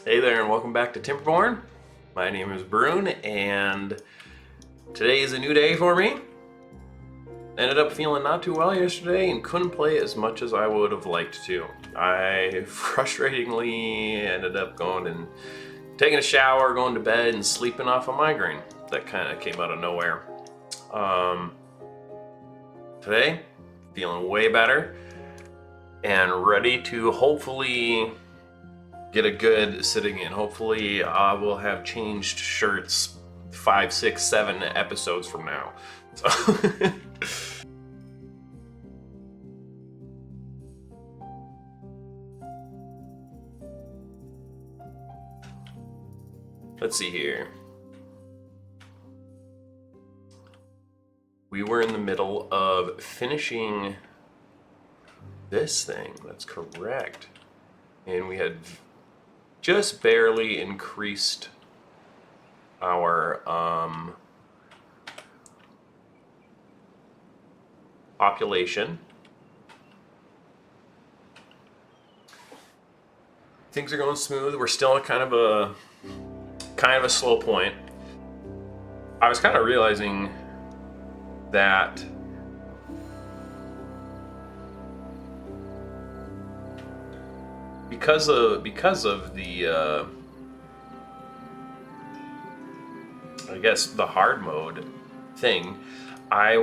Hey there, and welcome back to Timberborn. My name is Brune, and today is a new day for me. Ended up feeling not too well yesterday and couldn't play as much as I would have liked to. I frustratingly ended up going and taking a shower, going to bed, and sleeping off a migraine. That kind of came out of nowhere. Today, feeling way better and ready to hopefully get a good sitting in. Hopefully, we'll have changed shirts 5, 6, 7 episodes from now. So let's see here. We were in the middle of finishing this thing. That's correct. And we had just barely increased our population. Things are going smooth. We're still at kind of a slow point. I was kind of realizing that because of the I guess the hard mode thing, I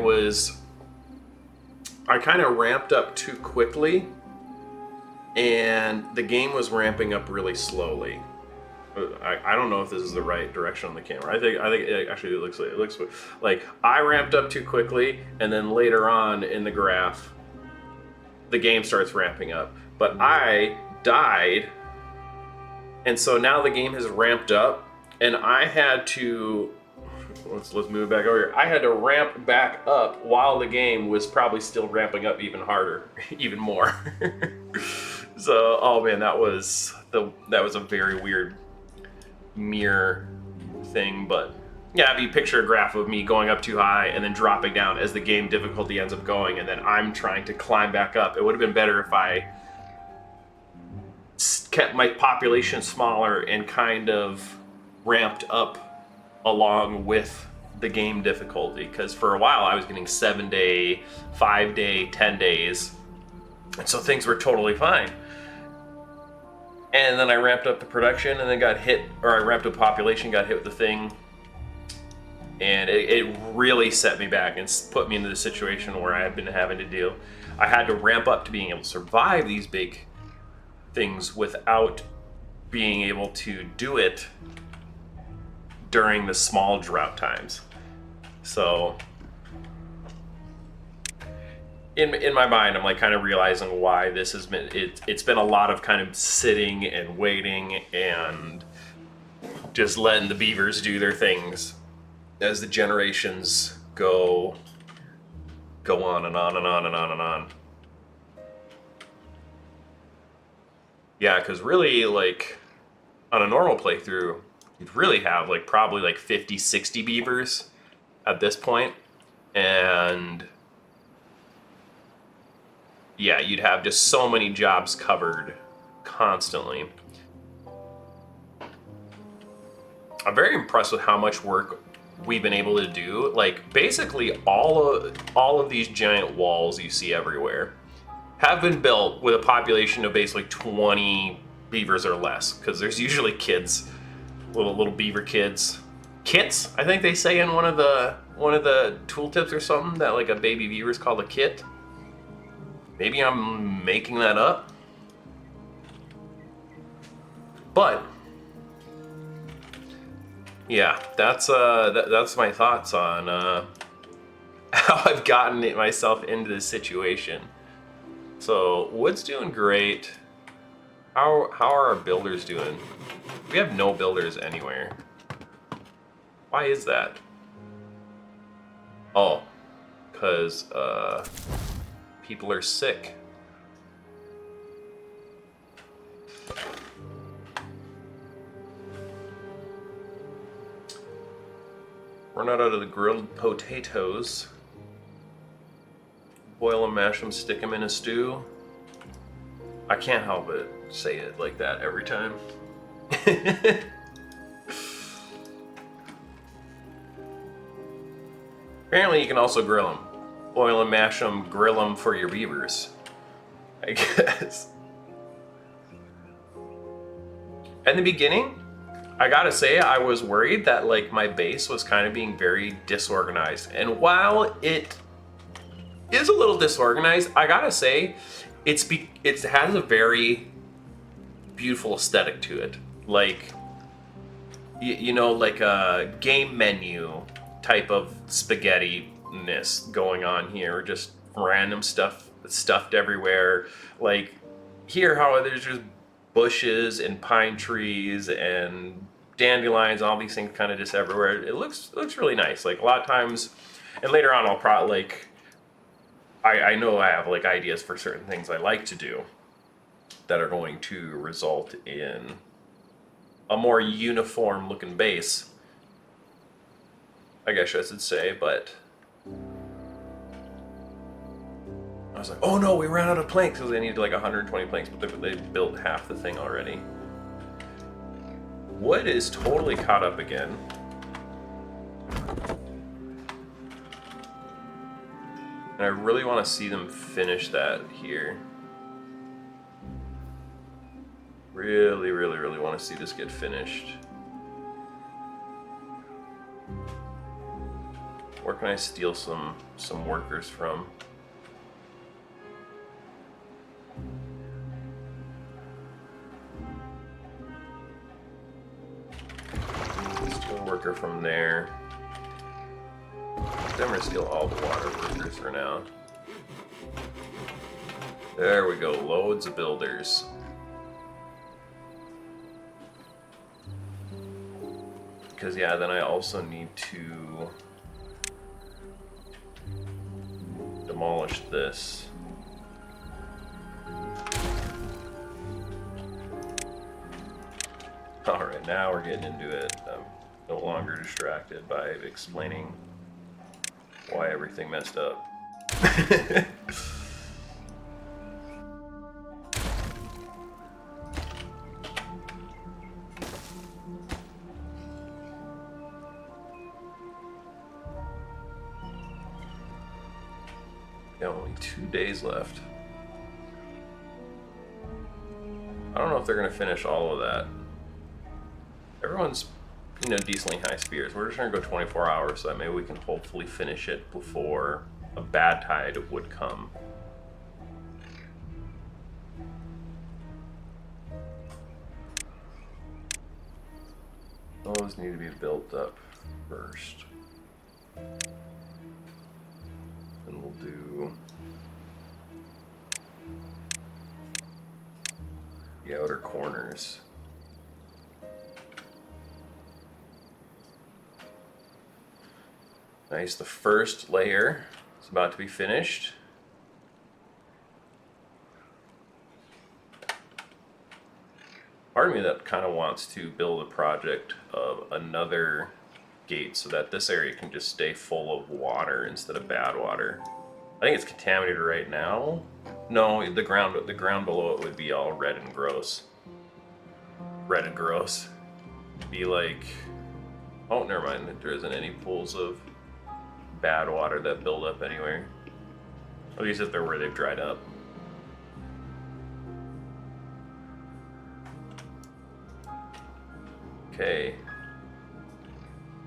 kind of ramped up too quickly, and the game was ramping up really slowly. I don't know if this is the right direction on the camera. I think it looks like I ramped up too quickly, and then later on in the graph, the game starts ramping up. But I died, and so now the game has ramped up, and I had to let's move back over here. I had to ramp back up while the game was probably still ramping up even harder, even more. So, oh man, that was a very weird mirror thing. But yeah, if you picture a graph of me going up too high and then dropping down as the game difficulty ends up going, and then I'm trying to climb back up, it would have been better if I kept my population smaller and kind of ramped up along with the game difficulty, because for a while I was getting 7-day, 5-day, 10 days, and so things were totally fine. And then I ramped up the production, and then got hit, or I ramped up population, got hit with the thing, and it really set me back and put me into the situation where I had been having to deal. I had to ramp up to being able to survive these big things without being able to do it during the small drought times. So in my mind, I'm like kind of realizing why this has been, it's been a lot of kind of sitting and waiting and just letting the beavers do their things as the generations go on and on and on and on and on. Yeah, because really, like, on a normal playthrough, you'd really have like probably like 50, 60 beavers at this point. And yeah, you'd have just so many jobs covered constantly. I'm very impressed with how much work we've been able to do. Like, basically all of these giant walls you see everywhere have been built with a population of basically 20 beavers or less, because there's usually kids, little beaver kids, kits. I think they say in one of the tooltips or something that like a baby beaver is called a kit. Maybe I'm making that up, but yeah, that's my thoughts on how I've gotten myself into this situation. So wood's doing great. How are our builders doing? We have no builders anywhere. Why is that? Oh, because people are sick. Run out of the grilled potatoes. Boil them, mash them, stick them in a stew. I can't help it say it like that every time. Apparently you can also grill them. Boil and mash them, grill them for your beavers, I guess. In the beginning, I gotta say, I was worried that like my base was kind of being very disorganized. And while it is a little disorganized, I gotta say, it has a very beautiful aesthetic to it. Like, you know, like a game menu type of spaghetti-ness going on here. Just random stuff stuffed everywhere. Like, here, how there's just bushes and pine trees and dandelions, all these things kind of just everywhere. It looks really nice. Like, a lot of times, and later on I'll probably, like, I know I have, like, ideas for certain things I like to do that are going to result in a more uniform looking base, I guess I should say, but I was like, oh no, we ran out of planks, because they needed like 120 planks, but they built half the thing already. Wood is totally caught up again. And I really want to see them finish that here. Really, really, really want to see this get finished. Where can I steal some workers from? Steal a worker from there. I'm gonna steal all the water workers for now. There we go, loads of builders. Because yeah, then I also need to demolish this. Alright, now we're getting into it. I'm no longer distracted by explaining why everything messed up. Only 2 days left. I don't know if they're going to finish all of that. Everyone's, you know, decently high spirits. We're just going to go 24 hours so that maybe we can hopefully finish it before a bad tide would come. Those need to be built up first. And we'll do the outer corners. Nice, the first layer is about to be finished. Part of me that kind of wants to build a project of another gate so that this area can just stay full of water instead of bad water. I think it's contaminated right now. No, the ground below it would be all red and gross. Red and gross. It'd be like, oh, never mind. There isn't any pools of bad water that build up anywhere. At least if they're where they've dried up. Okay.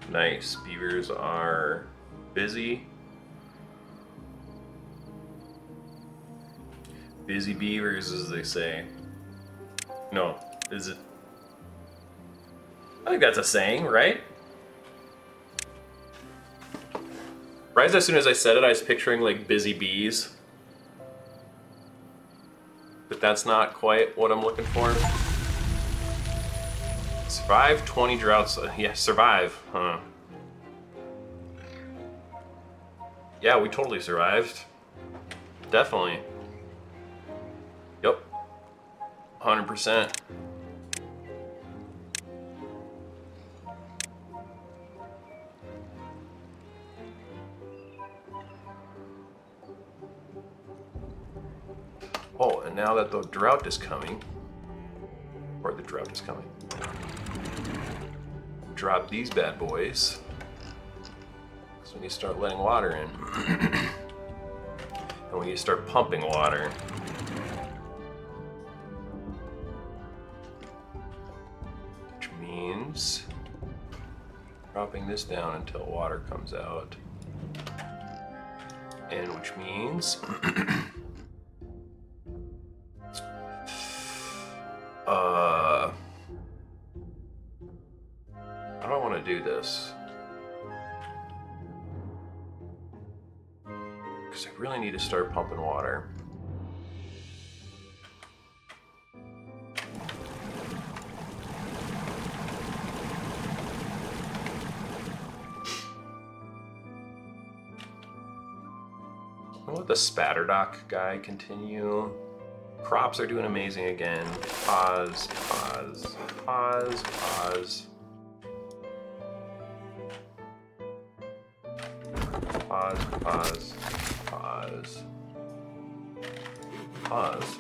Nice. Beavers are busy. Busy beavers, as they say. No, is it? I think that's a saying, right? Right as soon as I said it, I was picturing like busy bees. But that's not quite what I'm looking for. Survive 20 droughts. Yeah, survive. Huh. Yeah, we totally survived. Definitely. Yep. 100%. Oh, and now that the drought is coming, or the drought is coming. Drop these bad boys. So when you start letting water in, and when you start pumping water, which means dropping this down until water comes out, and which means how do I want to do this? Because I really need to start pumping water. I'll let the Spatterdock guy continue. Crops are doing amazing again. Pause, pause, pause, pause. Pause, pause, pause. Pause.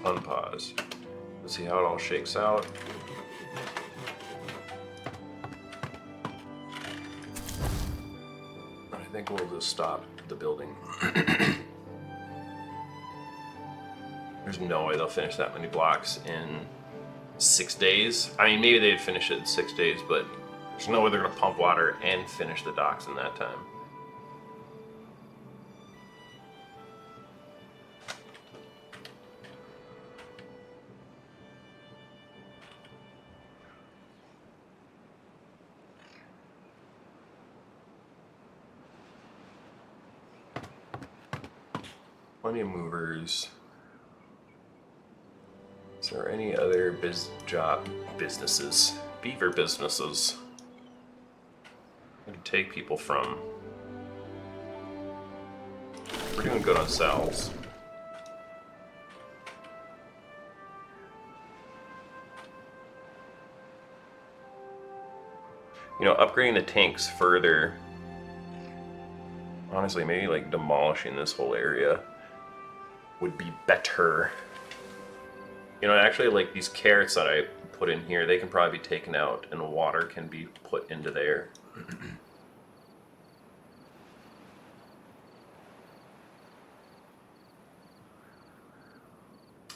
Unpause. Let's see how it all shakes out. I think we'll just stop the building. There's no way they'll finish that many blocks in 6 days. I mean, maybe they'd finish it in 6 days, but there's no way they're going to pump water and finish the docks in that time. Plenty of movers. Is there any other businesses, beaver businesses, I can take people from? We're doing good on cells. You know, upgrading the tanks further, honestly, maybe like demolishing this whole area would be better. You know, actually, like these carrots that I put in here, they can probably be taken out and water can be put into there.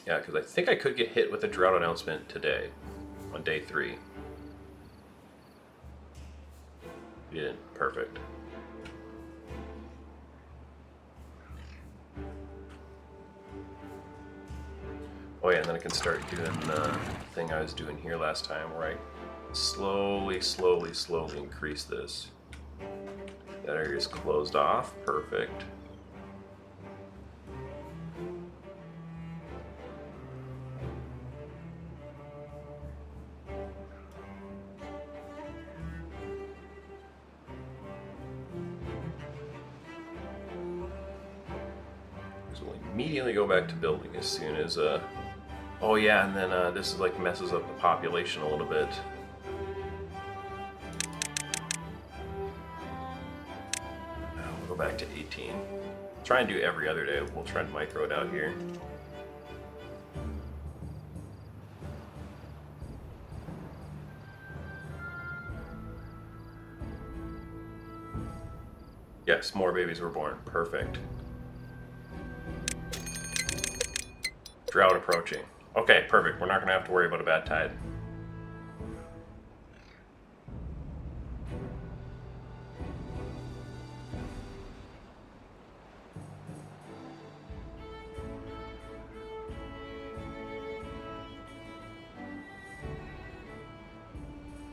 Yeah, because I think I could get hit with a drought announcement today, on day 3. You didn't. Perfect. Oh yeah, and then I can start doing the thing I was doing here last time, where I slowly increase this. That area is closed off. Perfect. So we'll immediately go back to building as soon as oh yeah, and then this is like messes up the population a little bit. We'll go back to 18. Try and do every other day. We'll try and micro it out here. Yes, more babies were born. Perfect. Drought approaching. Okay, perfect. We're not going to have to worry about a bad tide.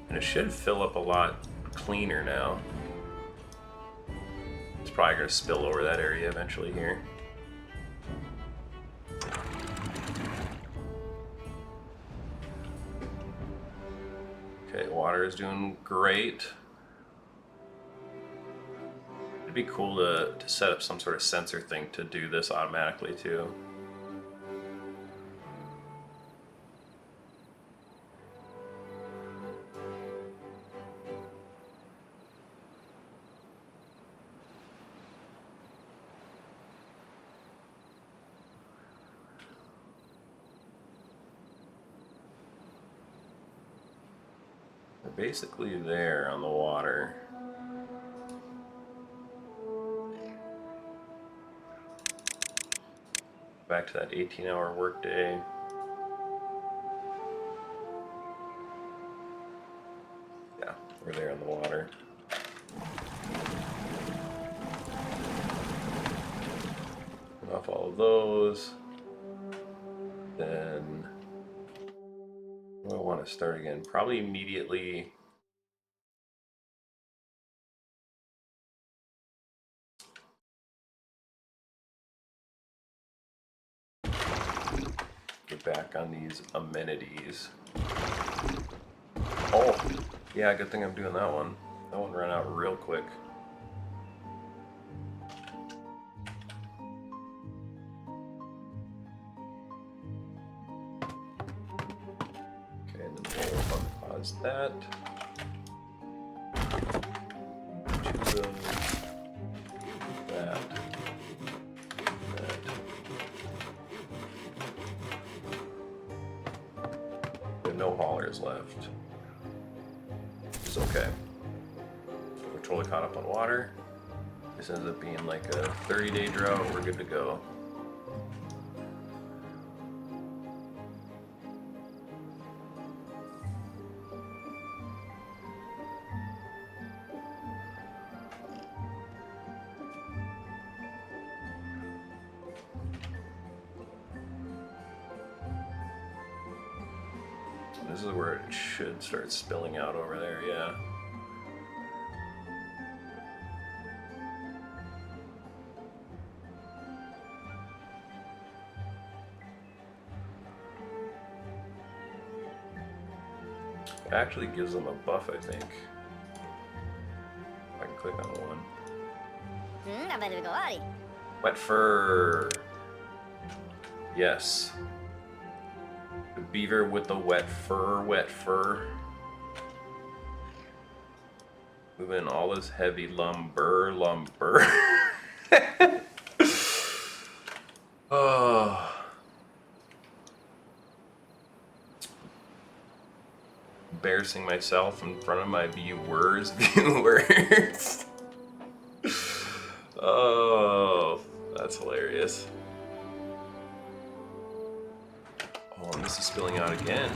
And it should fill up a lot cleaner now. It's probably going to spill over that area eventually here. Okay, water is doing great. It'd be cool to set up some sort of sensor thing to do this automatically too. basically there on the water. Back to that 18-hour workday. Yeah, we're there on the water. Off all of those. Then I want to start again. Probably immediately. Get back on these amenities. Oh, yeah, good thing I'm doing that one. That one ran out real quick. Okay, and then we'll unpause that. Choose those. That. We have no haulers left. It's okay. We're totally caught up on water. This ends up being like a 30-day drought. We're good to go. This is where it should start spilling out over there, yeah. It actually gives them a buff, I think. If I can click on one. Wet fur. Yes. The beaver with the wet fur, wet fur. Moving all this heavy lumber. Oh. Embarrassing myself in front of my viewers. Oh, that's hilarious. Oh, and this is spilling out again.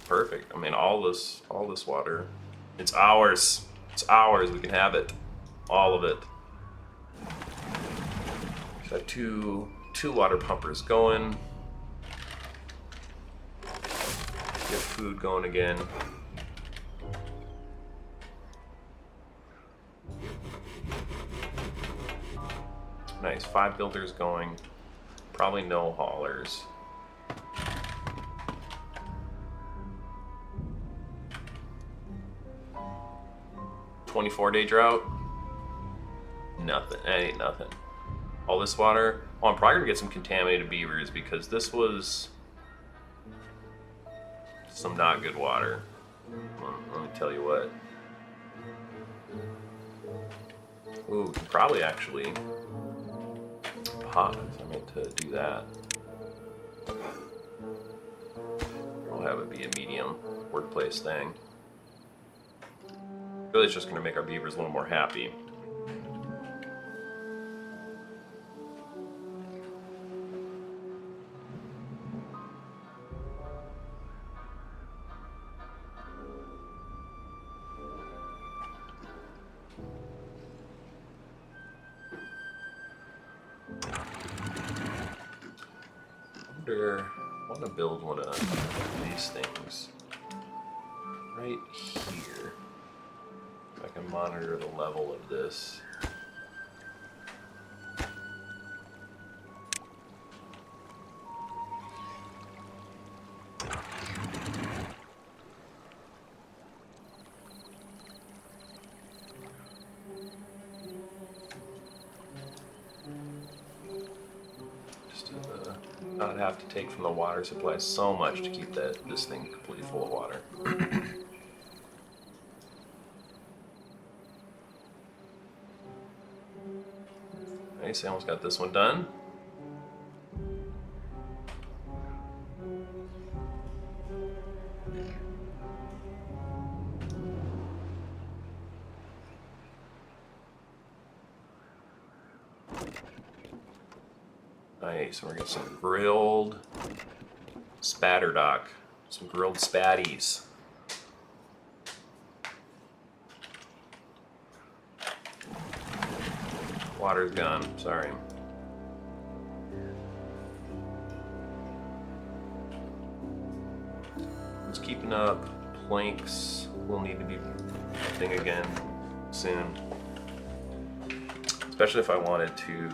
Perfect. I mean, all this water, it's ours. It's ours. We can have it, all of it. So I have two water pumpers going. Get food going again. Nice, 5 builders going. Probably no haulers. "24-day drought." Nothing. Ain't nothing. All this water. Oh, I'm probably gonna get some contaminated beavers because this was some not good water. Let me tell you what. Ooh, we can probably actually pause. I meant to do that. We'll have it be a medium workplace thing. Really, it's just going to make our beavers a little more happy. I want to build one of these things right here. So I can monitor the level of this. Not have to take from the water supply so much to keep this thing completely full of water. Nice, I almost got this one done. Nice. We're getting some grilled spatterdock. Some grilled spatties. Water's gone. Sorry. It's keeping up. Planks will need to be a thing again soon. Especially if I wanted to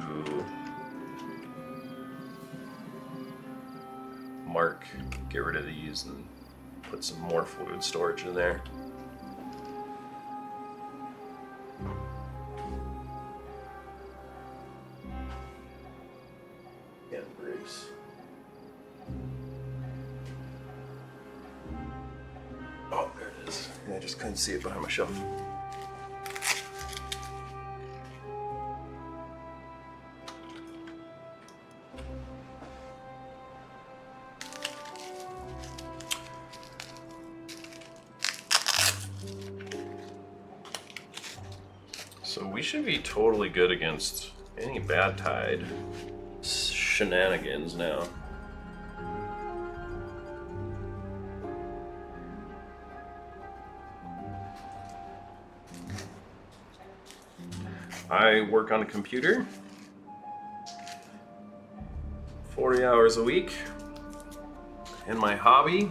get rid of these and put some more fluid storage in there. And grease. Oh, there it is. I just couldn't see it behind my shelf. So we should be totally good against any Badtide shenanigans now. I work on a computer 40 hours a week, and my hobby,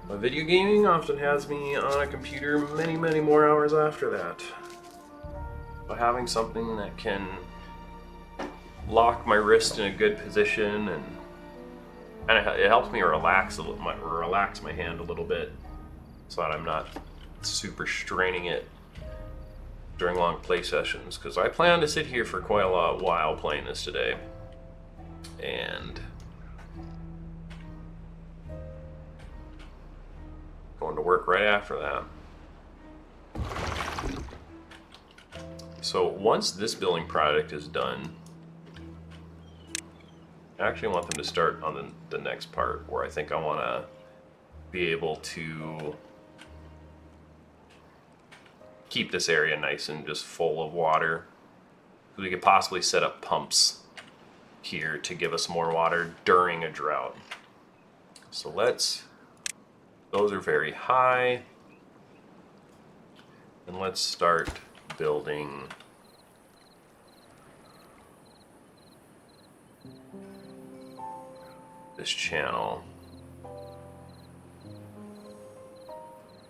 my video gaming, often has me on a computer many, many more hours after that. But having something that can lock my wrist in a good position and it helps me relax my hand a little bit, so that I'm not super straining it during long play sessions. Because I plan to sit here for quite a while playing this today, and going to work right after that. So once this building project is done, I actually want them to start on the next part, where I think I want to be able to keep this area nice and just full of water. We could possibly set up pumps here to give us more water during a drought. So those are very high. And let's start building this channel.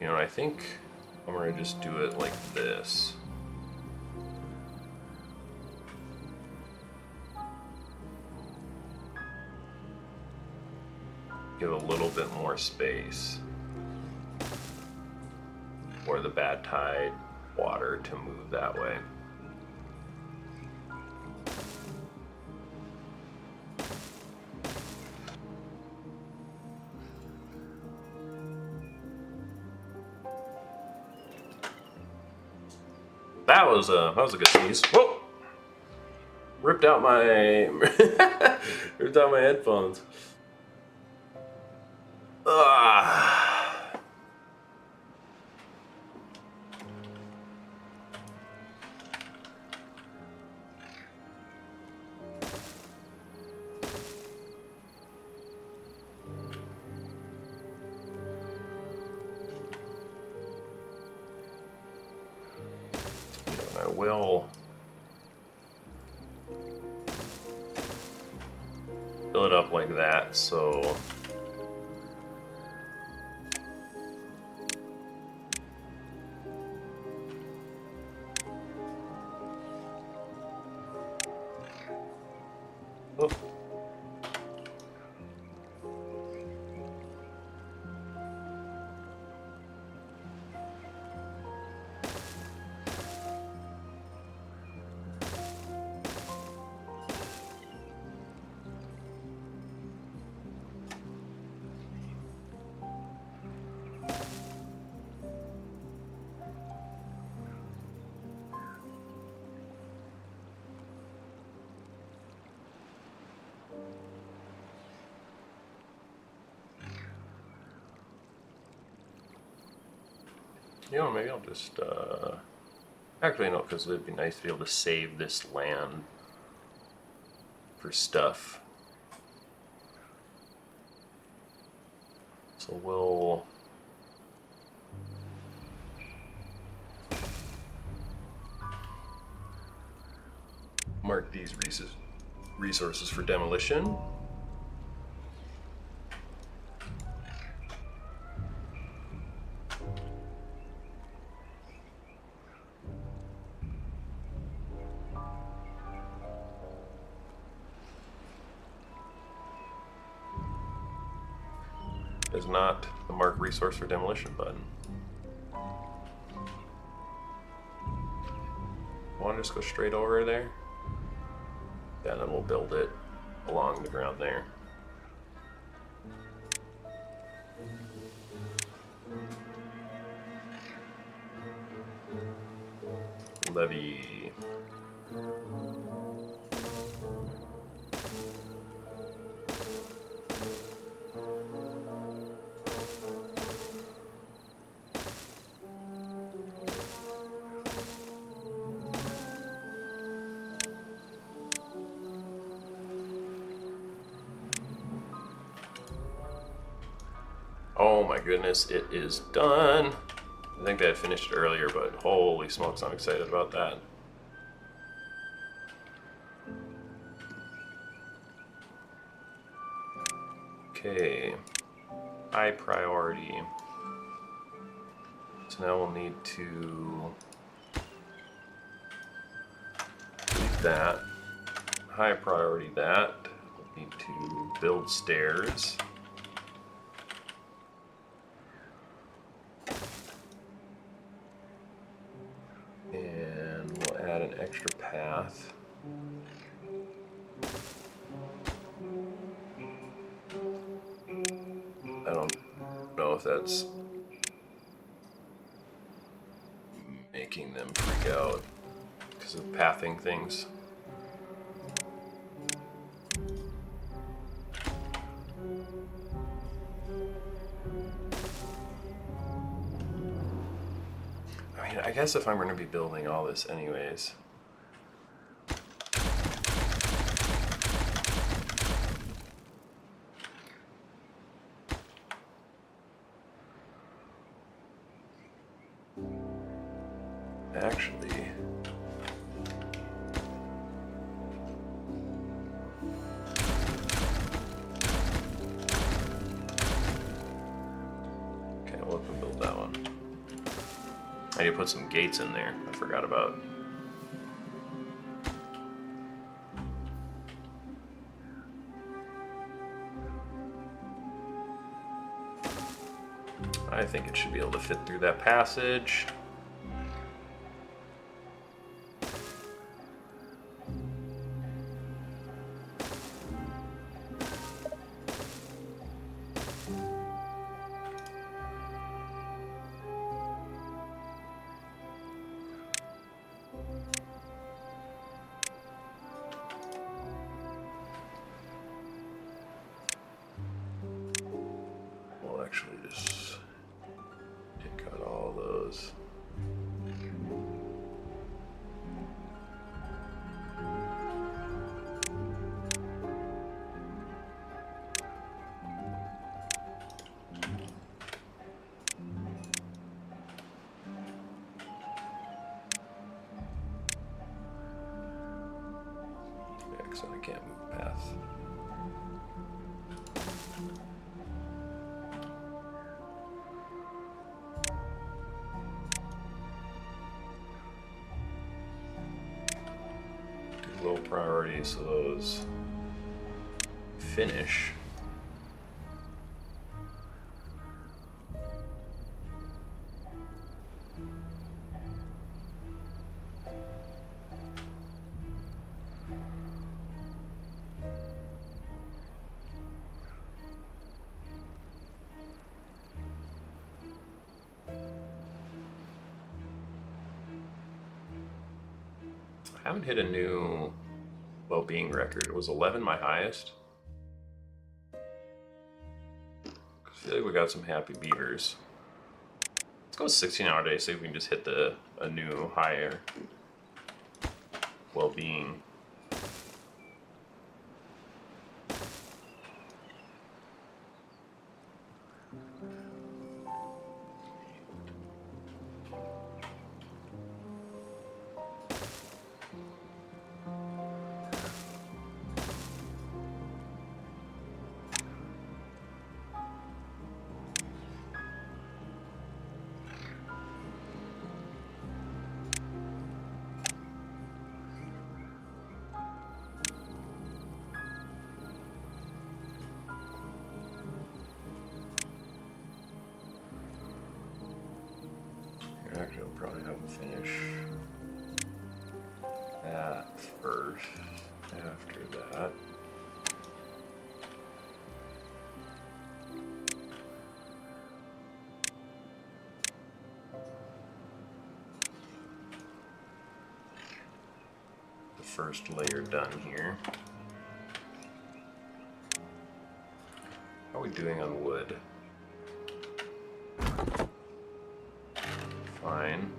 You know, I think I'm gonna just do it like this. Give a little bit more space for the Badtide water to move that way. That was a good sneeze. Whoa! Ripped out my ripped out my headphones. Ah. I will fill it up like that, so oh. You know, maybe I'll just, actually no, because it'd be nice to be able to save this land for stuff. So we'll mark these resources for demolition. Is not the mark resource for demolition button. Want to just go straight over there? Yeah, then we'll build it along the ground there. Levy. Oh my goodness, it is done. I think they had finished it earlier, but holy smokes, I'm excited about that. Okay, high priority. So now we'll need to do that. High priority that. We'll need to build stairs. And we'll add an extra path. I don't know if that's making them freak out because of pathing things. I mean, I guess if I'm going to be building all this anyways. Actually, okay, we'll have to build that one. I need to put some gates in there. I forgot about. I think it should be able to fit through that passage. Actually just take out all those. Yeah, because I can't move the path. Low priority, so those finish. I haven't hit a new well-being record. It was 11 my highest. I feel like we got some happy beavers. Let's go 16-hour day, see if we can just hit a new higher well-being. probably have to finish that first. After that, the first layer done here. How are we doing on wood? Fine.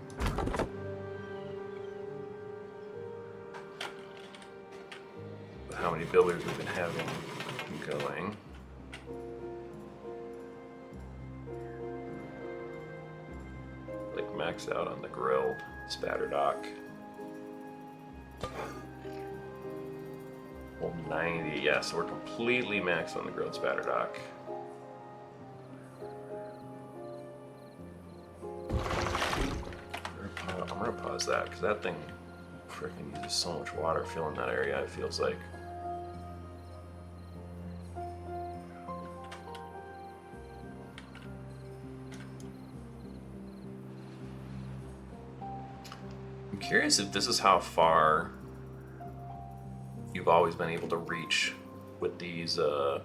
But how many builders we've been having going? Like maxed out on the grilled spatter dock. Well, 90, yeah, so we're completely maxed on the grilled spatter dock. I'm gonna pause that because that thing freaking uses so much water filling that area, it feels like. I'm curious if this is how far you've always been able to reach with these. Oh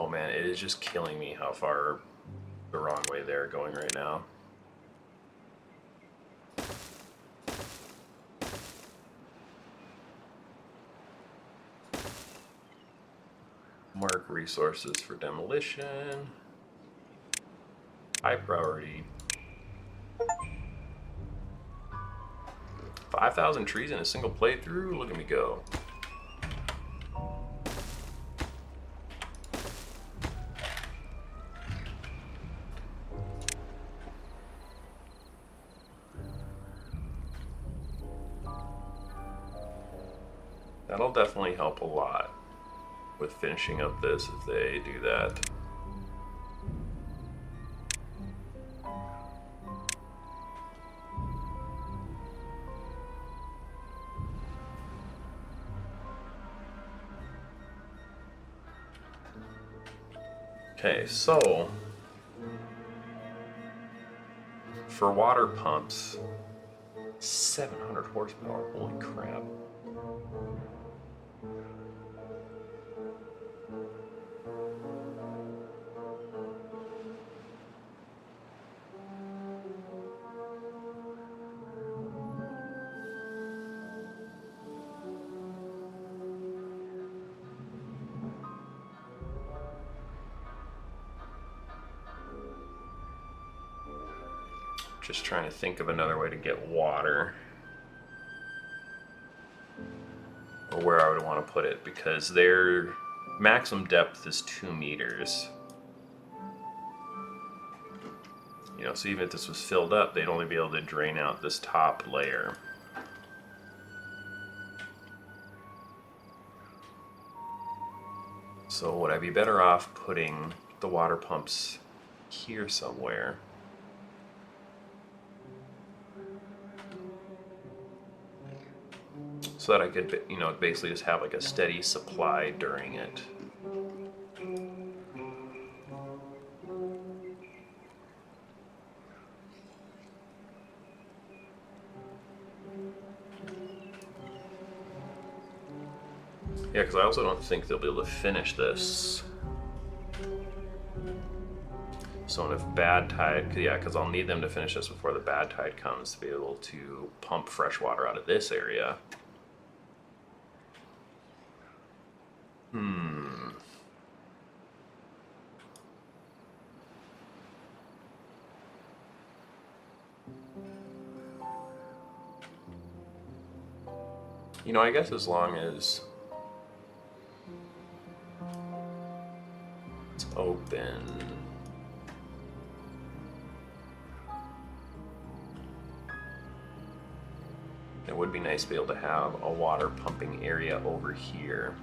man, it is just killing me how far the wrong way they're going right now. Mark resources for demolition. High priority. 5,000 trees in a single playthrough? Look at me go. That'll definitely help a lot with finishing up this if they do that. Okay, so for water pumps, 700 horsepower, holy crap. Just trying to think of another way to get water, or where I would want to put it, because their maximum depth is 2 meters. You know, so even if this was filled up, they'd only be able to drain out this top layer. So would I be better off putting the water pumps here somewhere? So that I could, you know, basically just have like a steady supply during it. Yeah, because I also don't think they'll be able to finish this. So if Badtide, yeah, because I'll need them to finish this before the Badtide comes to be able to pump fresh water out of this area. You know, I guess as long as it's open. It would be nice to be able to have a water pumping area over here.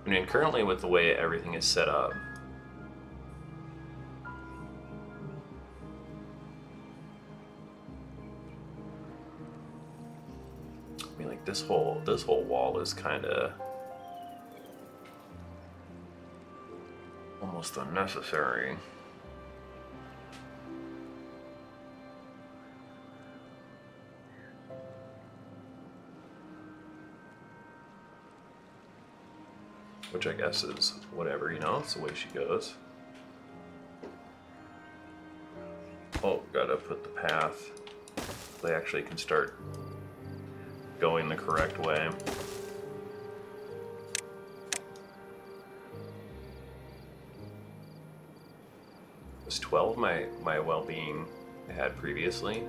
I mean, currently with the way everything is set up, I mean, like this whole wall is kind of almost unnecessary. which I guess is whatever, you know, it's the way she goes. Oh, gotta put the path. They actually can start going the correct way. Was 12 my well-being I had previously?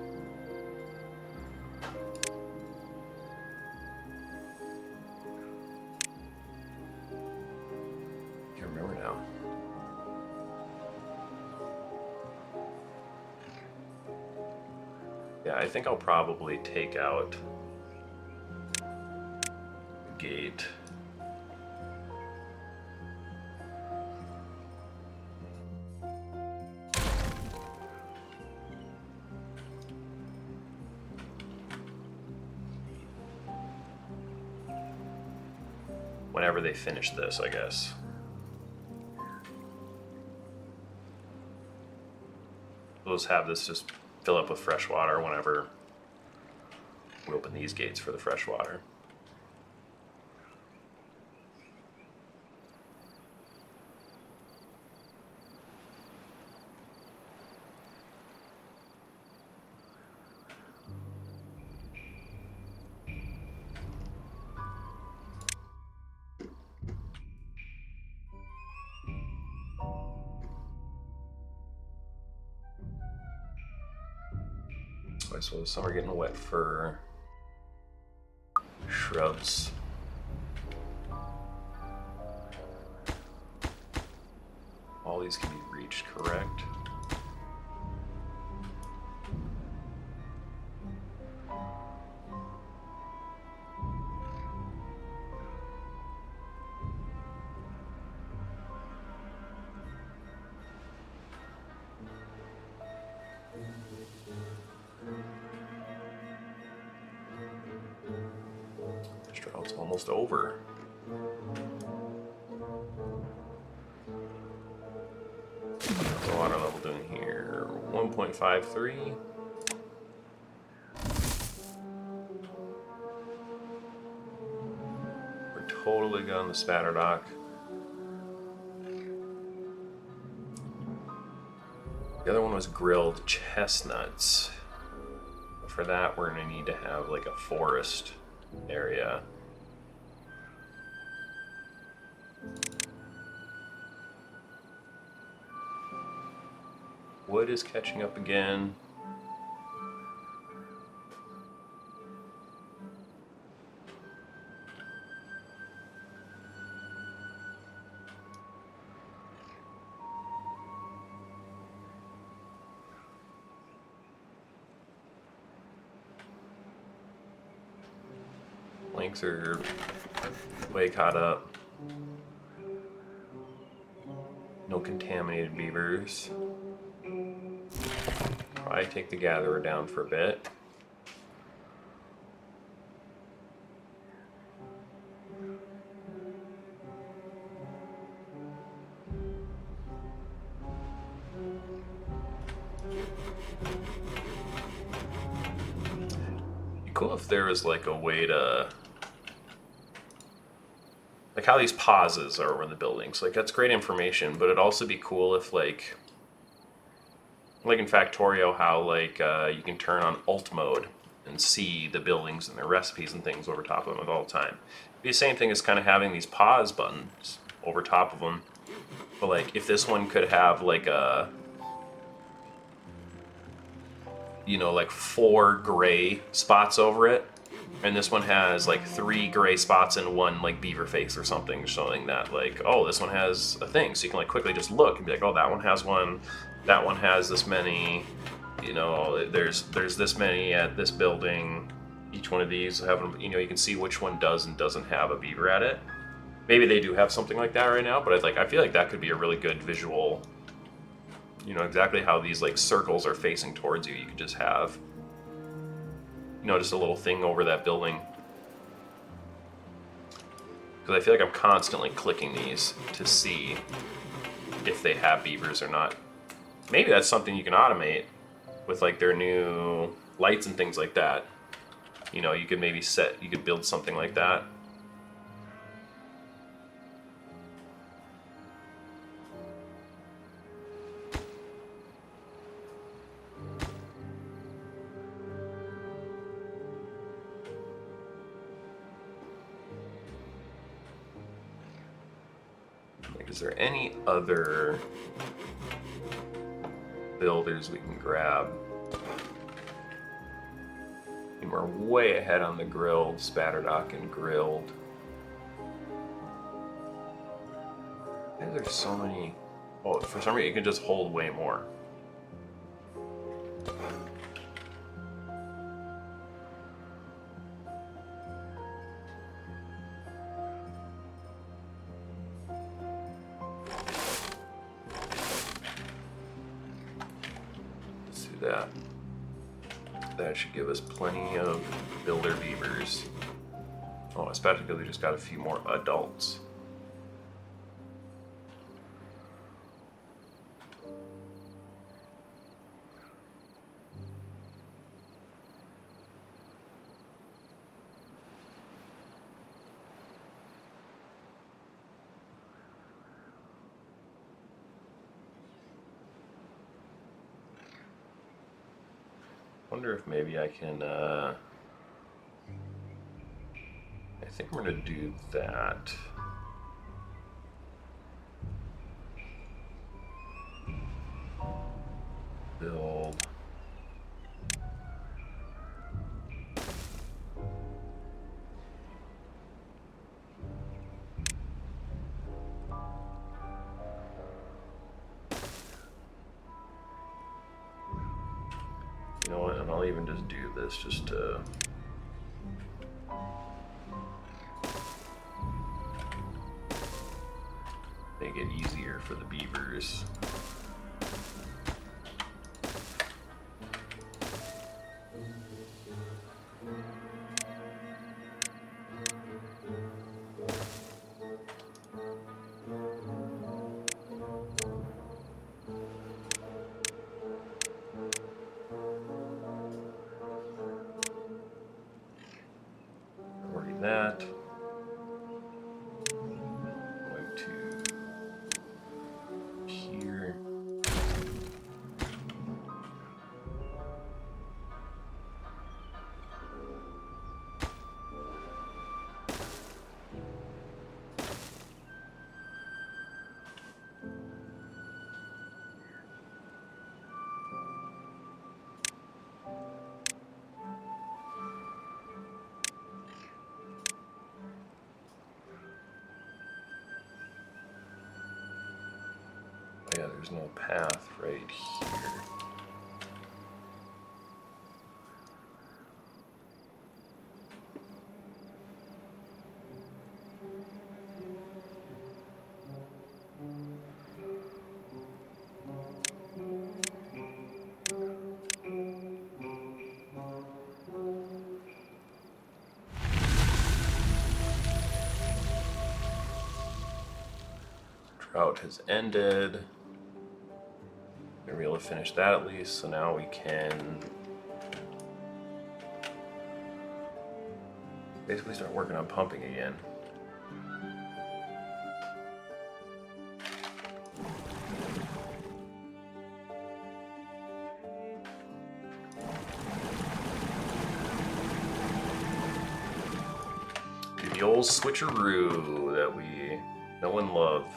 Can't remember now. Yeah, I think I'll probably take out the gate. Whenever they finish this, I guess. We'll just have this just fill up with fresh water whenever we open these gates for the fresh water. So some are getting wet fur, shrubs. All these can be reached, correct? It's almost over. What's the water level doing here? 1.53. We're totally good on the spatter dock. The other one was grilled chestnuts. For that, we're gonna need to have like a forest area. Wood is catching up again. Planks are way caught up. No contaminated beavers. Probably take the gatherer down for a bit. Be cool if there was like a way to, like how these pauses are over the buildings. Like that's great information, but it'd also be cool if like in Factorio, how like you can turn on alt mode and see the buildings and their recipes and things over top of them at all the time. It'd be the same thing as kind of having these pause buttons over top of them. But like if this one could have like a, you know, like 4 gray spots over it, and this one has like 3 gray spots and 1 like beaver face or something, showing that like, oh, this one has a thing, so you can like quickly just look and be like, oh, that one has one. That one has this many, you know, there's this many at this building. Each one of these have, you know, you can see which one does and doesn't have a beaver at it. Maybe they do have something like that right now, but I feel like that could be a really good visual, you know, exactly how these like circles are facing towards you. You could just have, you know, just a little thing over that building. Because I feel like I'm constantly clicking these to see if they have beavers or not. Maybe that's something you can automate with like their new lights and things like that. You know, you could maybe you could build something like that. Like, is there any other builders we can grab? And we're way ahead on the grilled, spatterdock and grilled. Why are there so many? Oh, for some reason you can just hold way more. Let's do that. That should give us plenty of builder beavers. Oh, especially because we just got a few more adults. Wonder if maybe I can, I think I'm gonna do that. Build. You know what, and I'll even just do this just to make it easier for the beavers. Already that. Going to here. Yeah, there's no path right here. Drought has ended. We're able to finish that at least, so now we can basically start working on pumping again. Do the old switcheroo that we know and love.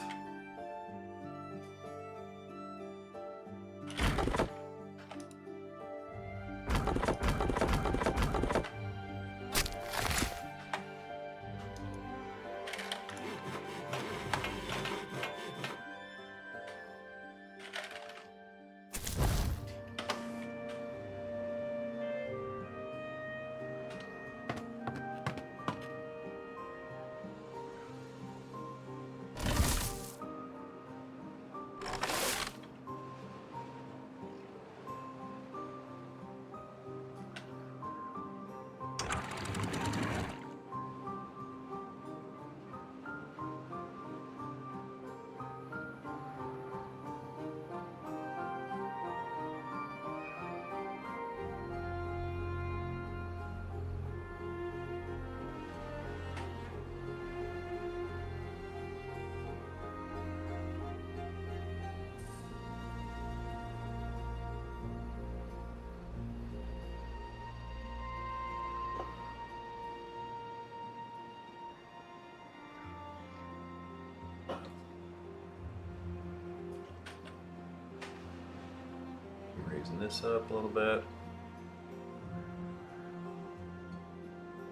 raising this up a little bit.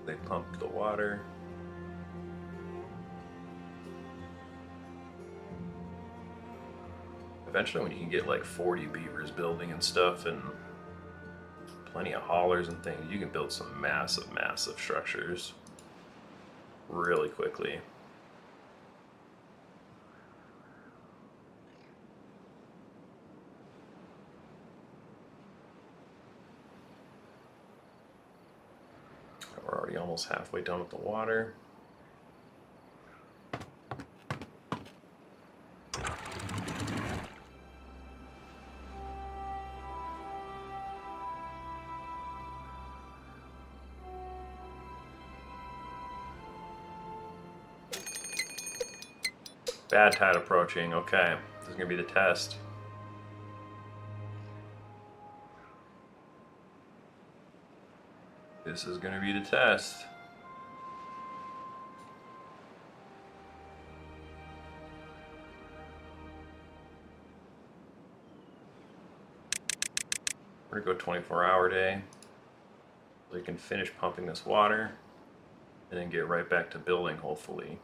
They pump the water. Eventually when you can get like 40 beavers building and stuff and plenty of haulers and things, you can build some massive structures really quickly. We're already almost halfway done with the water. Bad tide approaching. Okay, this is gonna be the test. This is gonna be the test. We're gonna go 24-hour day. So you can finish pumping this water and then get right back to building, hopefully.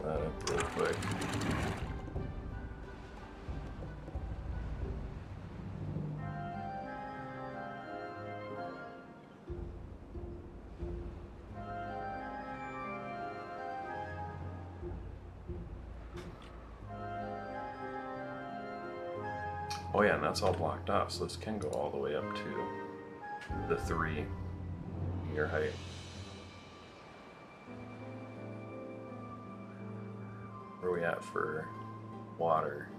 That up real quick. Oh yeah, and that's all blocked off, so this can go all the way up to the 3-meter height. Where are we at for water?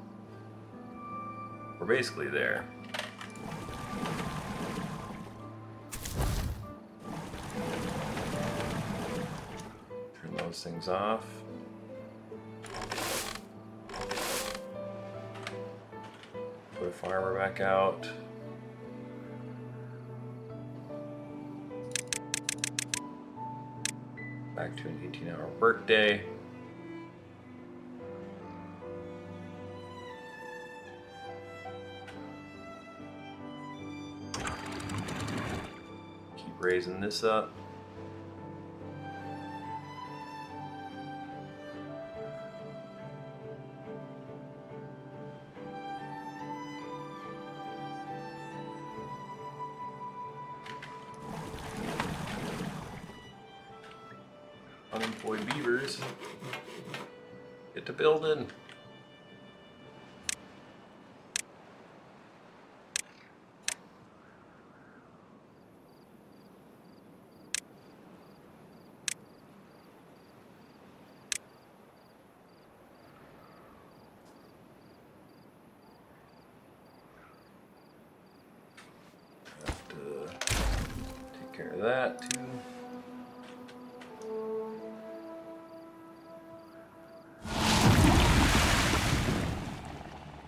We're basically there. Turn those things off. Put a farmer back out. Back to an 18-hour workday. Keep raising this up. Unemployed beavers get to building. Have to take care of that too.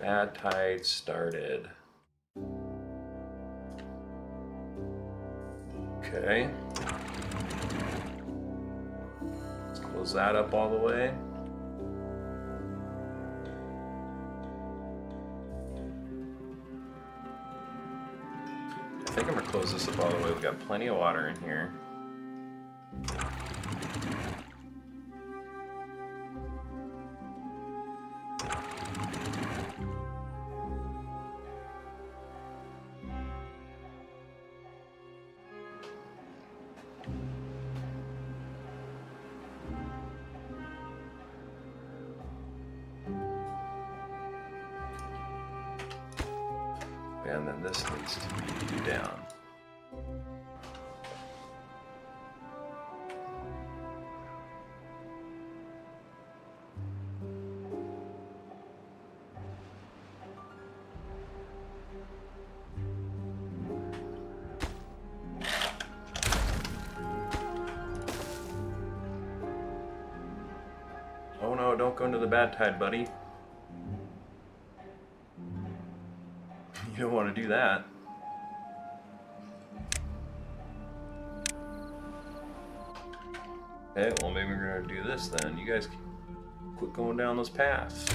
Badtide started. Okay. Let's close that up all the way. I think I'm gonna close this up all the way. We've got plenty of water in here. Okay, and then this needs to be down. Oh no, don't go into the Badtide, buddy. You don't want to do that. Okay, well maybe we're gonna do this then. You guys quit going down those paths.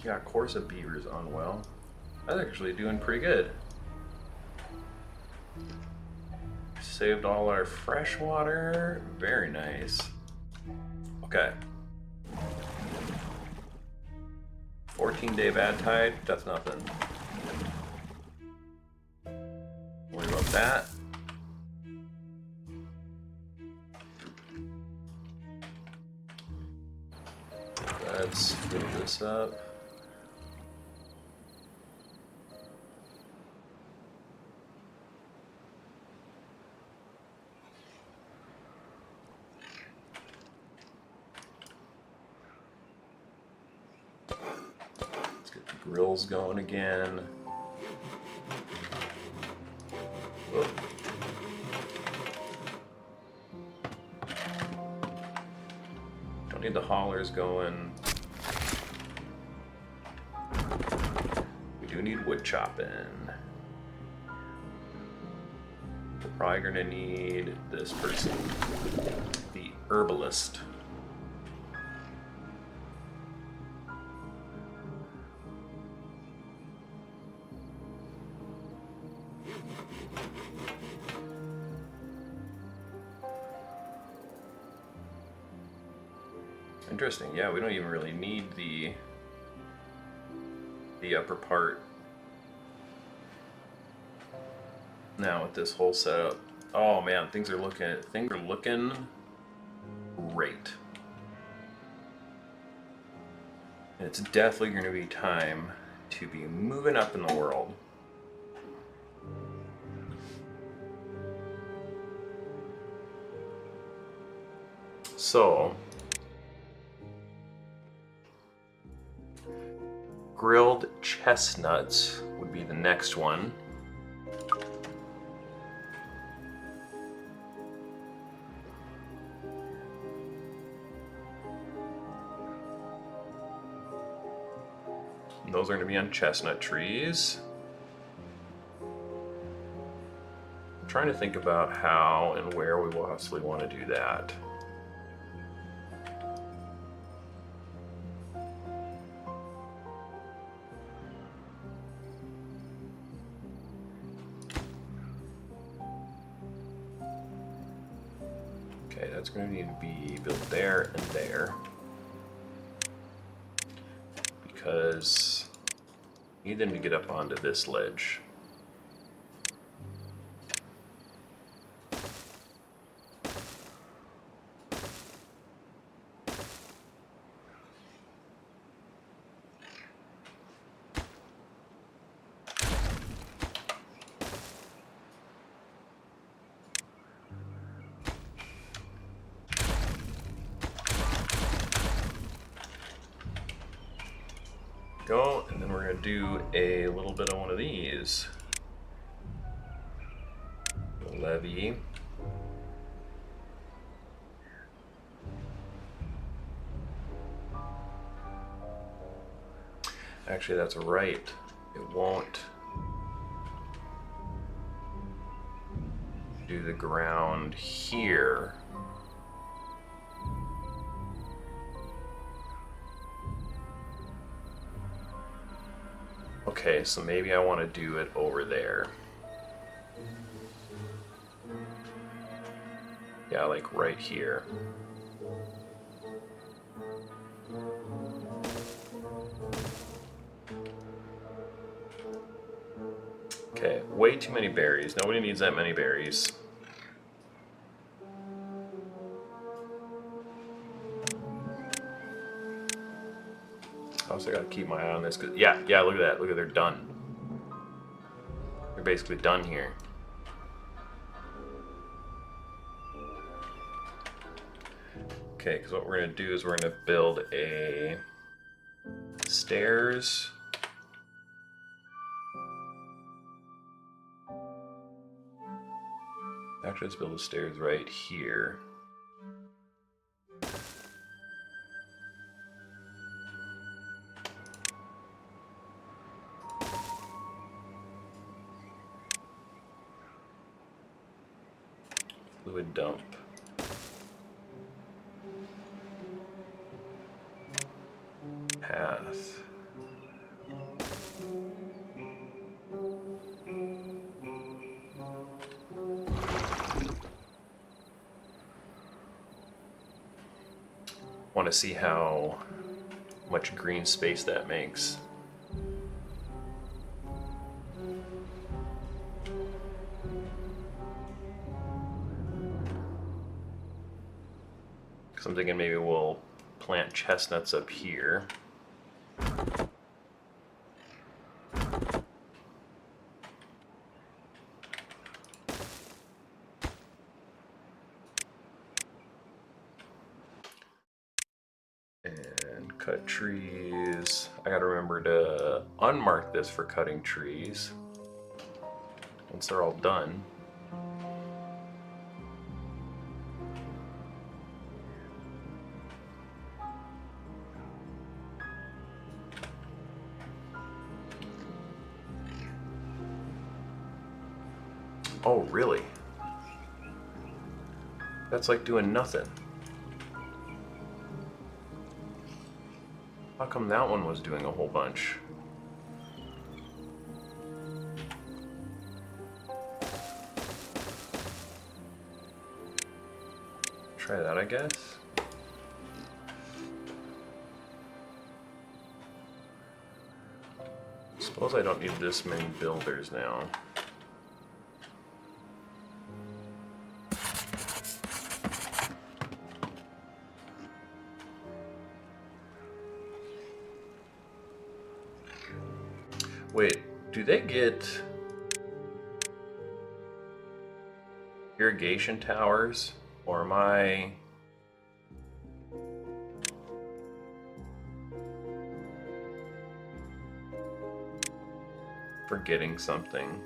Yeah, Corsa Beaver's unwell. That's actually doing pretty good. Saved all our fresh water. Very nice. Okay. 14-day Badtide. That's nothing. Worry about that. Let's fill this up. Grills going again. Whoa. Don't need the haulers going. We do need wood chopping. We're probably gonna need this person, the herbalist. Interesting. Yeah, we don't even really need the upper part now with this whole setup. Oh man, things are looking great. And it's definitely going to be time to be moving up in the world. So, grilled chestnuts would be the next one. And those are going to be on chestnut trees. I'm trying to think about how and where we will possibly want to do that. Okay, that's going to need to be built there and there. Because I need them to get up onto this ledge. Go, and then we're going to do a little bit of one of these. The levee. Actually, that's right. It won't do the ground here. Okay, so maybe I want to do it over there. Yeah, like right here. Okay, way too many berries. Nobody needs that many berries. I also gotta keep my eye on this. Cause yeah, look at that. Look at they're done. They're basically done here. Okay, because what we're gonna do is we're gonna build a stairs. Actually, let's build the stairs right here. Fluid dump. Path. Want to see how much green space that makes. Because I'm thinking maybe we'll plant chestnuts up here. And cut trees. I gotta remember to unmark this for cutting trees once they're all done. Oh, really? That's like doing nothing. How come that one was doing a whole bunch? Try that, I guess. Suppose I don't need this many builders now. Wait, do they get irrigation towers, or am I forgetting something?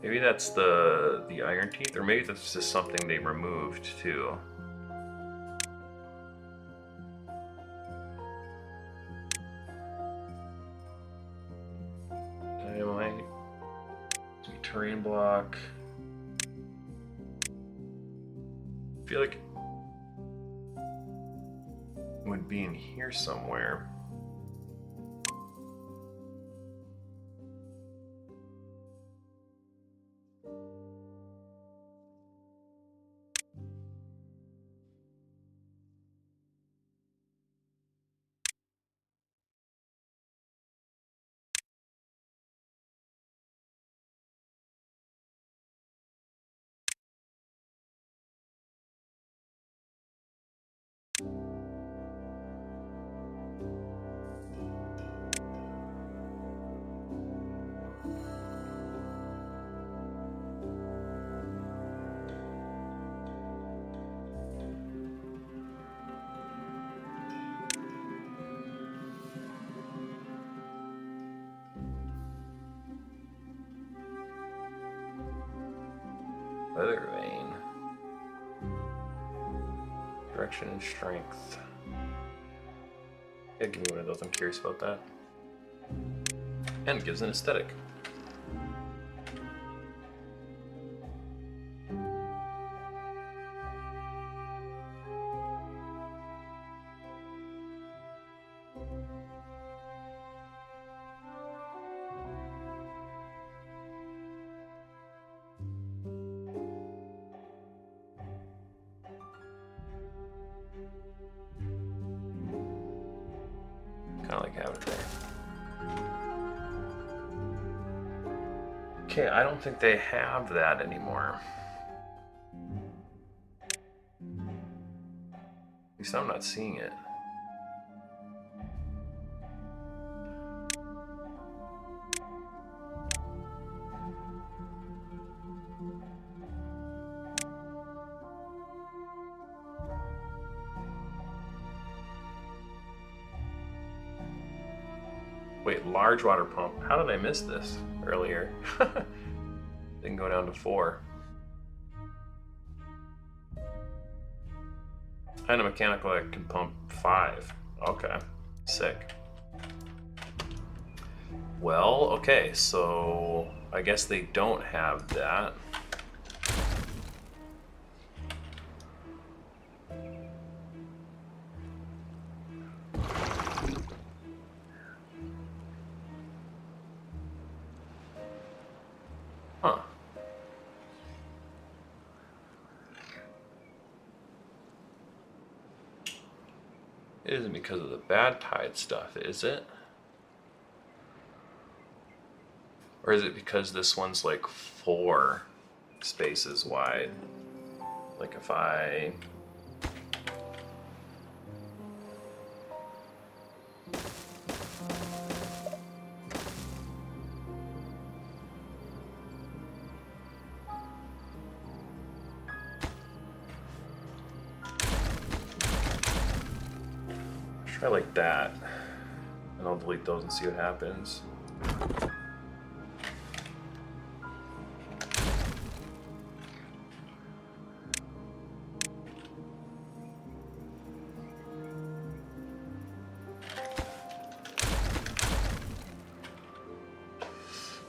Maybe that's the iron teeth, or maybe that's just something they removed too. Dynamite, terrain block. I feel like it would be in here somewhere. Weather vane. Direction and strength. Yeah, give me one of those. I'm curious about that. And it gives an aesthetic. have it there. Okay, I don't think they have that anymore. At least I'm not seeing it. Wait, large water pump. How did I miss this earlier? Didn't go down to 4. And a mechanical that can pump 5. Okay, sick. Well, okay, so I guess they don't have that. Huh. It isn't because of the Badtide stuff, is it? Or is it because this one's like 4 spaces wide? Like if I... try like that, and I'll delete those and see what happens.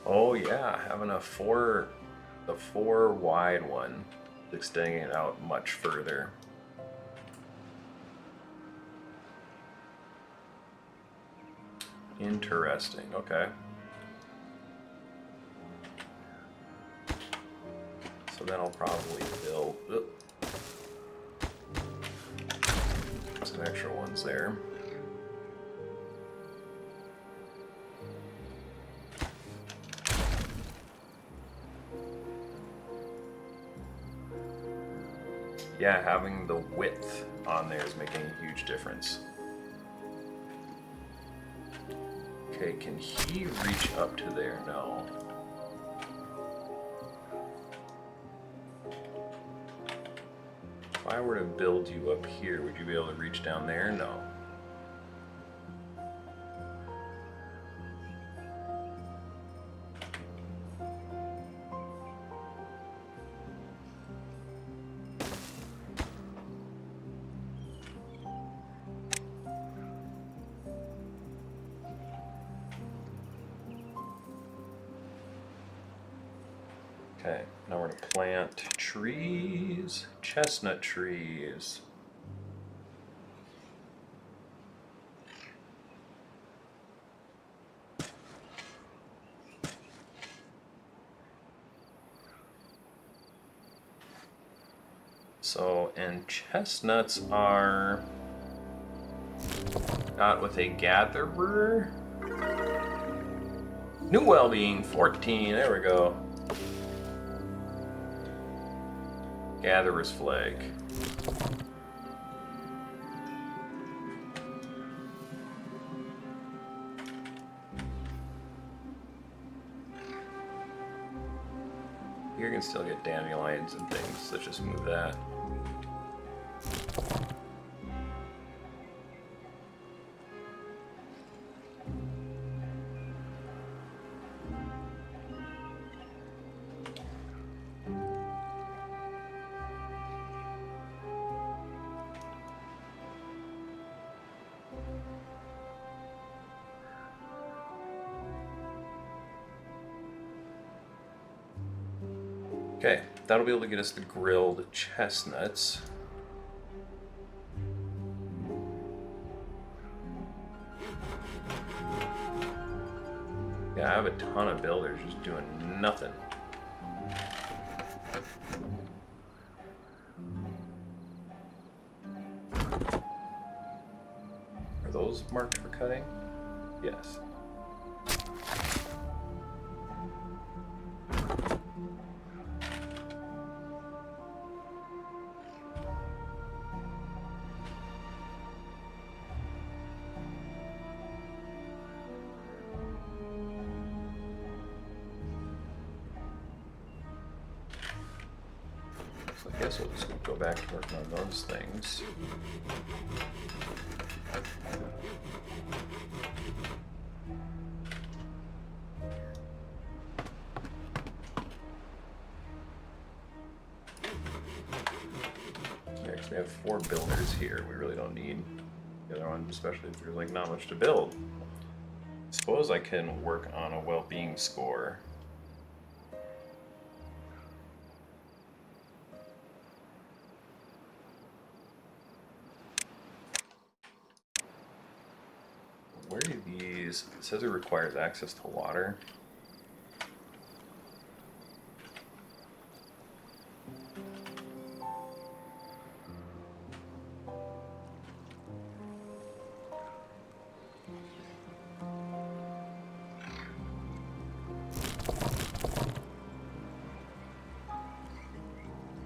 Oh yeah, having the 4 wide one, extending it out much further. Interesting, okay. So then I'll probably build some extra ones there. Yeah, having the width on there is making a huge difference. Okay, can he reach up to there? No. If I were to build you up here, would you be able to reach down there? No. Okay, now we're going to plant trees, chestnut trees. So, and chestnuts are got with a gatherer. New well-being, 14, there we go. Gatherer's flag. You can still get dandelions and things, so just move that. Okay, that'll be able to get us the grilled chestnuts. Yeah, I have a ton of builders just doing nothing. Are those marked for cutting? Yes. So I guess we'll just go back to working on those things. Yeah, 'cause we have 4 builders here. We really don't need the other one, especially if there's like not much to build. I suppose I can work on a well-being score. Where do these... It says it requires access to water.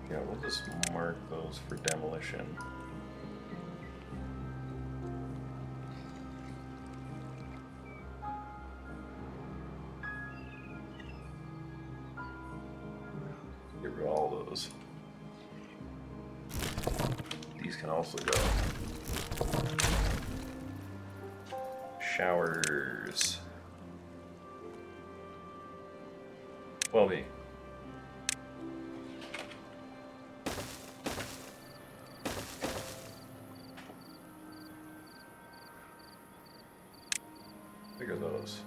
Yeah, we'll just mark those for demolition. Get rid of all those. These can also go. Showers. Well-being. Figure those.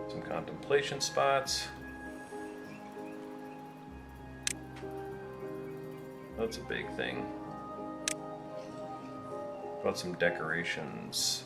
Some contemplation spots. That's a big thing. What about some decorations?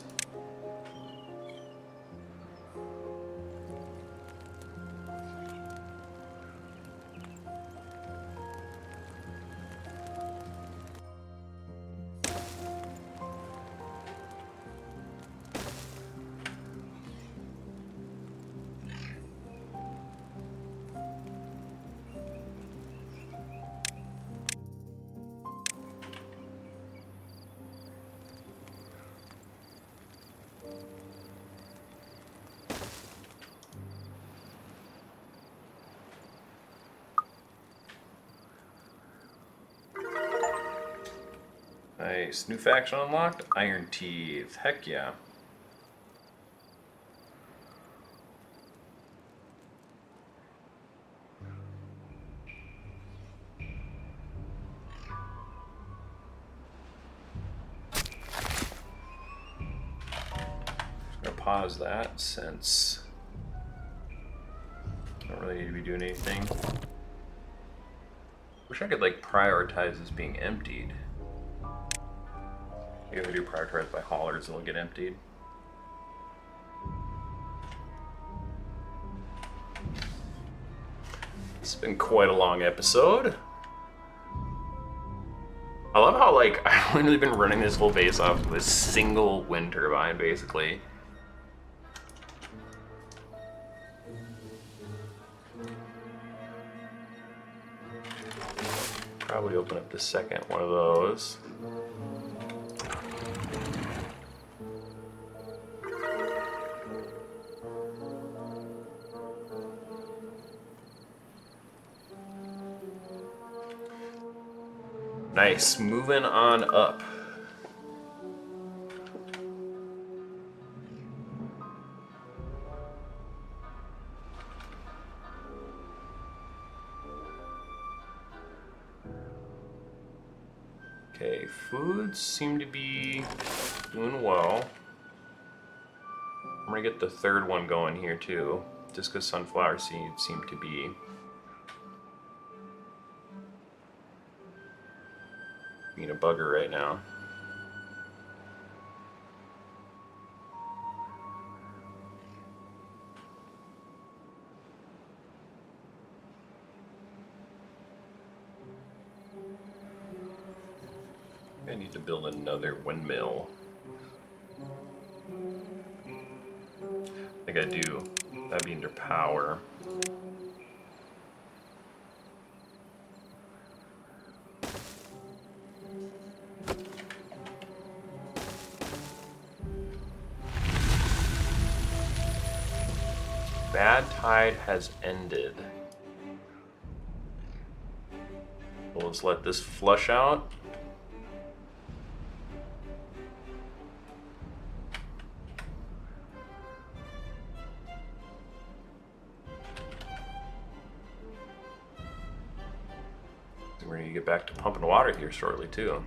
Nice. New faction unlocked? Iron Teeth. Heck yeah. Just gonna pause that since I don't really need to be doing anything. Wish I could like prioritize this being emptied. Maybe if I do prioritize by haulers, it'll get emptied. It's been quite a long episode. I love how like I've literally been running this whole base off of a single wind turbine, basically. Probably open up the second one of those. Nice, moving on up. Okay, foods seem to be doing well. I'm gonna get the third one going here too, just because sunflower seeds seem to be being a bugger right now. I need to build another windmill. I think I do. That'd be under power. Badtide has ended. Well, let's let this flush out. We're going to get back to pumping water here shortly, too.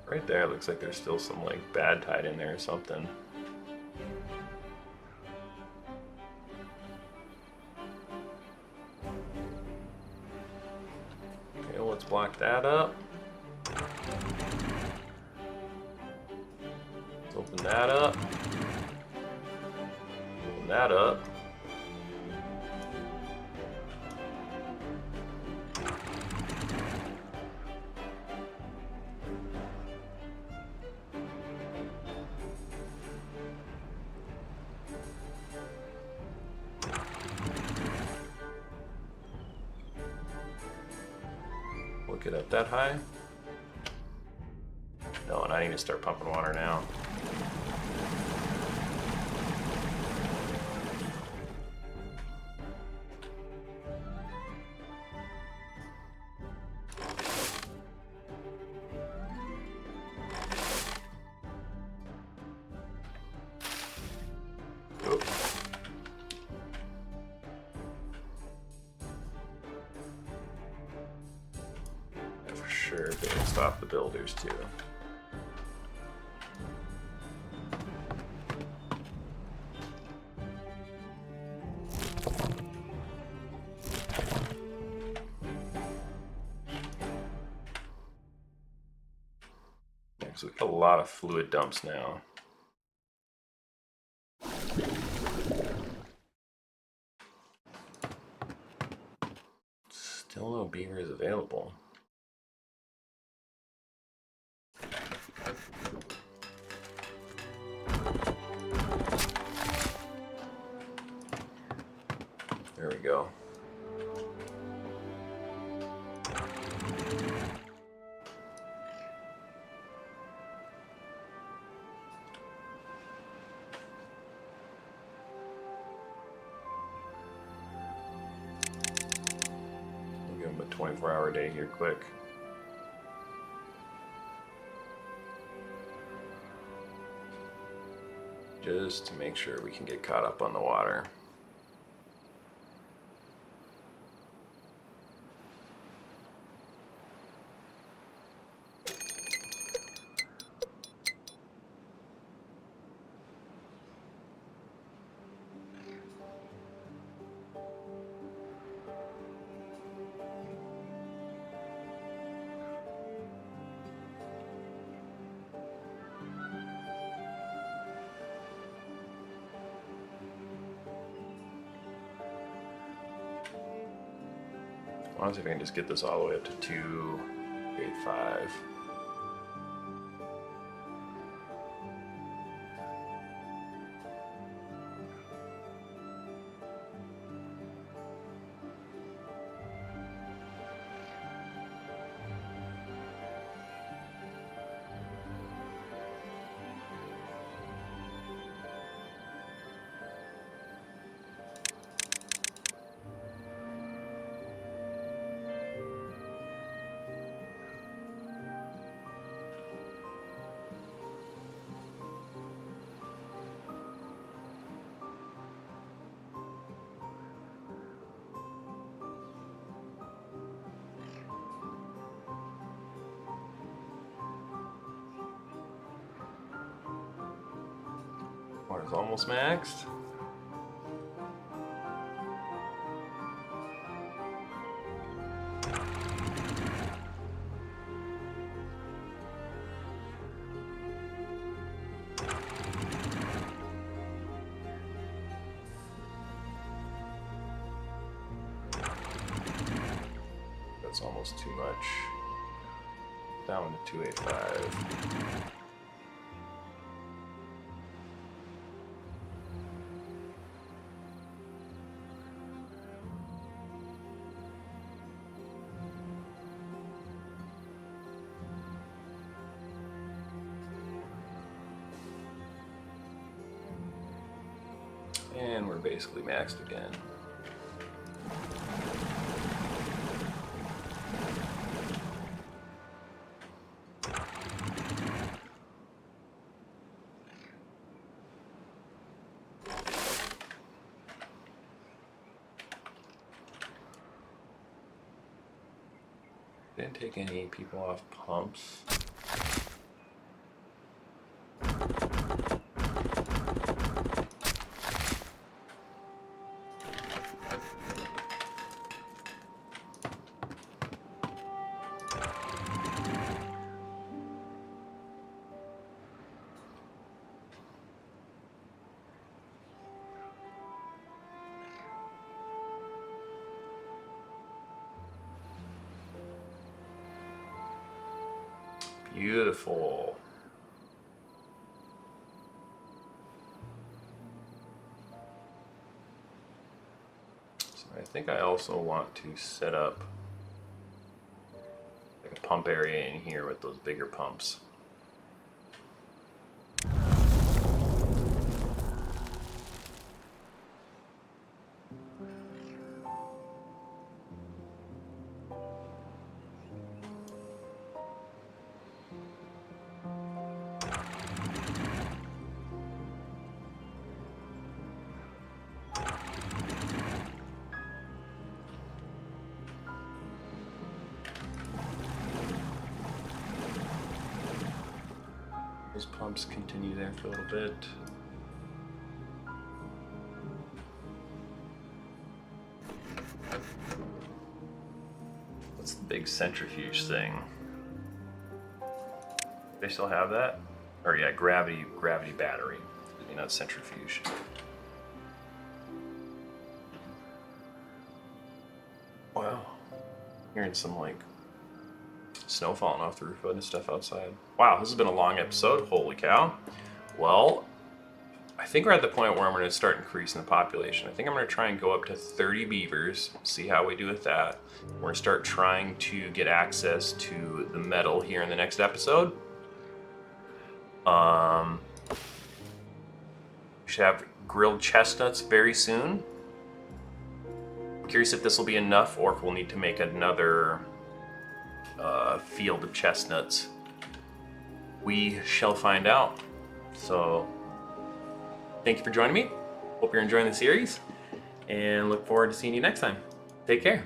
Right there, looks like there's still some like bad tide in there or something. Okay, let's block that up. Let's open that up. Open that up. We'll get up that high. No, and I need to start pumping water now. Sure, better stop the builders too. There's a lot of fluid dumps now. Still no beavers available. There we go. We'll give them a 24-hour day here quick. Just to make sure we can get caught up on the water. I want to see if I can just get this all the way up to 285. Water's almost maxed. That's almost too much. Down to 285. And we're basically maxed again. Didn't take any people off pumps. Beautiful. So I think I also want to set up like a pump area in here with those bigger pumps. Those pumps continue there for a little bit. What's the big centrifuge thing? They still have that? Or yeah, gravity battery. Excuse me, not centrifuge. Wow. Hearing some like snow falling off the roof and stuff outside. Wow, this has been a long episode. Holy cow. Well, I think we're at the point where I'm going to start increasing the population. I think I'm going to try and go up to 30 beavers, see how we do with that. We're going to start trying to get access to the metal here in the next episode. We should have grilled chestnuts very soon. I'm curious if this will be enough or if we'll need to make another field of chestnuts. We shall find out. So, thank you for joining me. Hope you're enjoying the series, and look forward to seeing you next time. Take care.